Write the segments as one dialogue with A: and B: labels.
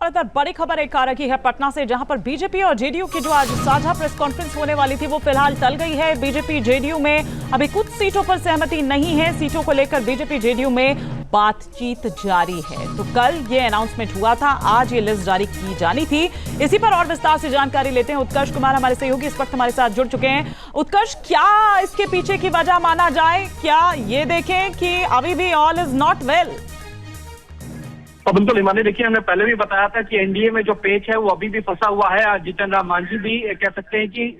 A: पर बड़ी खबर एक आ रही है पटना से, जहां पर बीजेपी और जेडीयू की जो आज साझा प्रेस कॉन्फ्रेंस होने वाली थी वो फिलहाल टल गई है। बीजेपी जेडीयू में अभी कुछ सीटों पर सहमति नहीं है। सीटों को लेकर बीजेपी जेडीयू में बातचीत जारी है। तो कल ये अनाउंसमेंट हुआ था, आज ये लिस्ट जारी की जानी थी। इसी पर और विस्तार से जानकारी लेते हैं। उत्कर्ष कुमार हमारे सहयोगी इस वक्त हमारे साथ जुड़ चुके हैं। उत्कर्ष, क्या इसके पीछे की वजह माना जाए? क्या ये देखें कि अभी भी ऑल इज नॉट वेल?
B: तो बिल्कुल हिमानी, देखिए हमने पहले भी बताया था कि एनडीए में जो पेच है वो अभी भी फंसा हुआ है। जीतन राम मांझी भी कह सकते हैं कि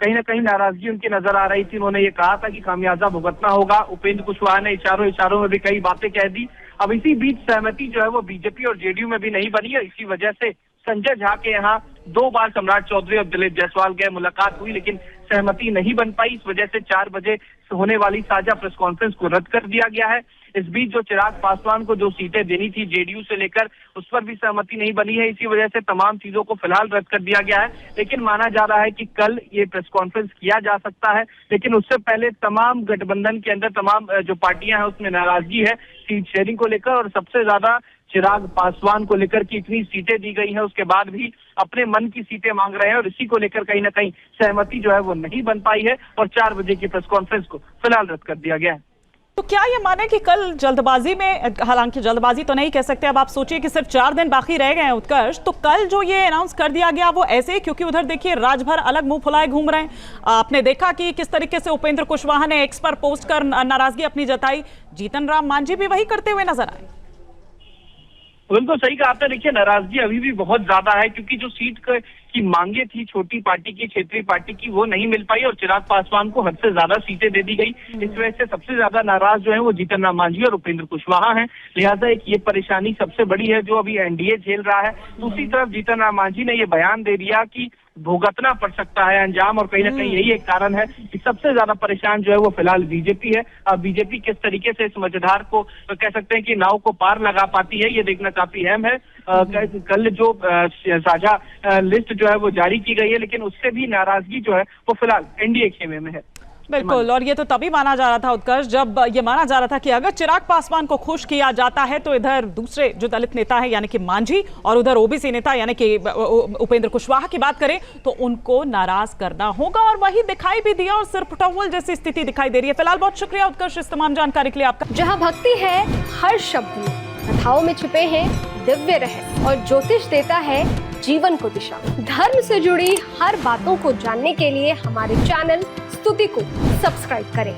B: कहीं ना कहीं नाराजगी उनकी नजर आ रही थी। उन्होंने ये कहा था कि खामियाजा भुगतना होगा। उपेंद्र कुशवाहा ने इशारों में भी कई बातें कह दी। अब इसी बीच सहमति जो है वो बीजेपी और जेडीयू में भी नहीं बनी है। इसी वजह से संजय झा के यहाँ 2 बार सम्राट चौधरी और दिलीप जायसवाल गए, मुलाकात हुई, लेकिन सहमति नहीं बन पाई। इस वजह से 4 बजे होने वाली साझा प्रेस कॉन्फ्रेंस को रद्द कर दिया गया है। इस बीच जो चिराग पासवान को जो सीटें देनी थी जेडीयू से लेकर, उस पर भी सहमति नहीं बनी है। इसी वजह से तमाम चीजों को फिलहाल रद्द कर दिया गया है। लेकिन माना जा रहा है कि कल ये प्रेस कॉन्फ्रेंस किया जा सकता है। लेकिन उससे पहले तमाम गठबंधन के अंदर तमाम जो पार्टियां हैं उसमें नाराजगी है सीट शेयरिंग को लेकर, और सबसे ज्यादा चिराग पासवान को लेकर कि इतनी सीटें दी गई हैं उसके बाद भी अपने मन की सीटें मांग रहे हैं, और इसी को लेकर कहीं ना कहीं सहमति जो है वो नहीं बन पाई है, और 4 बजे की प्रेस कॉन्फ्रेंस को फिलहाल रद्द कर दिया गया है।
A: तो क्या ये माने कि कल जल्दबाजी में, हालांकि जल्दबाजी तो नहीं कह सकते, अब आप सोचिए कि सिर्फ 4 दिन बाकी रह गए हैं उत्कर्ष, तो कल जो ये अनाउंस कर दिया गया वो ऐसे ही, क्योंकि उधर देखिए राजभर अलग मुंह फुलाए घूम रहे हैं। आपने देखा कि किस तरीके से उपेंद्र कुशवाहा ने एक्स पर पोस्ट कर नाराजगी अपनी जताई। जीतन राम मांझी भी वही करते हुए नजर आए।
B: बिल्कुल सही कहा आपने। देखिए नाराजगी अभी भी बहुत ज्यादा है, क्योंकि जो सीट की मांगे थी छोटी पार्टी की, क्षेत्रीय पार्टी की, वो नहीं मिल पाई, और चिराग पासवान को हद से ज्यादा सीटें दे दी गई। इस वजह से सबसे ज्यादा नाराज जो है वो जीतन राम मांझी और उपेंद्र कुशवाहा हैं। लिहाजा एक ये परेशानी सबसे बड़ी है जो अभी एनडीए झेल रहा है। दूसरी तरफ जीतन राम मांझी ने ये बयान दे दिया कि भुगतना पड़ सकता है अंजाम, और कहीं ना कहीं यही एक कारण है कि सबसे ज्यादा परेशान जो है वो फिलहाल बीजेपी है। अब बीजेपी किस तरीके से इस मझधार को कह सकते हैं कि नाव को पार लगा पाती है, ये देखना काफी अहम है। कल जो साझा लिस्ट जो है वो जारी की गई है, लेकिन उससे भी नाराजगी जो है वो फिलहाल एनडीए खेमे में है।
A: बिल्कुल, और ये तो तभी माना जा रहा था उत्कर्ष, जब ये माना जा रहा था कि अगर चिराग पासवान को खुश किया जाता है तो इधर दूसरे जो दलित नेता है यानी कि मांझी, और उधर ओबीसी नेता यानी कि उपेंद्र कुशवाहा की बात करें तो उनको नाराज करना होगा, और वही दिखाई भी दिया, और सिरपुटौल जैसी स्थिति दिखाई दे रही है। फिलहाल बहुत शुक्रिया उत्कर्ष इस तमाम जानकारी के लिए आपका।
C: जहाँ भक्ति है हर शब्द में, कथाओं में छिपे हैं दिव्य रहस्य, और ज्योतिष देता है जीवन को दिशा। धर्म से जुड़ी हर बातों को जानने के लिए हमारे चैनल स्तुति को सब्सक्राइब करें।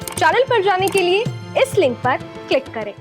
C: चैनल पर जाने के लिए इस लिंक पर क्लिक करें।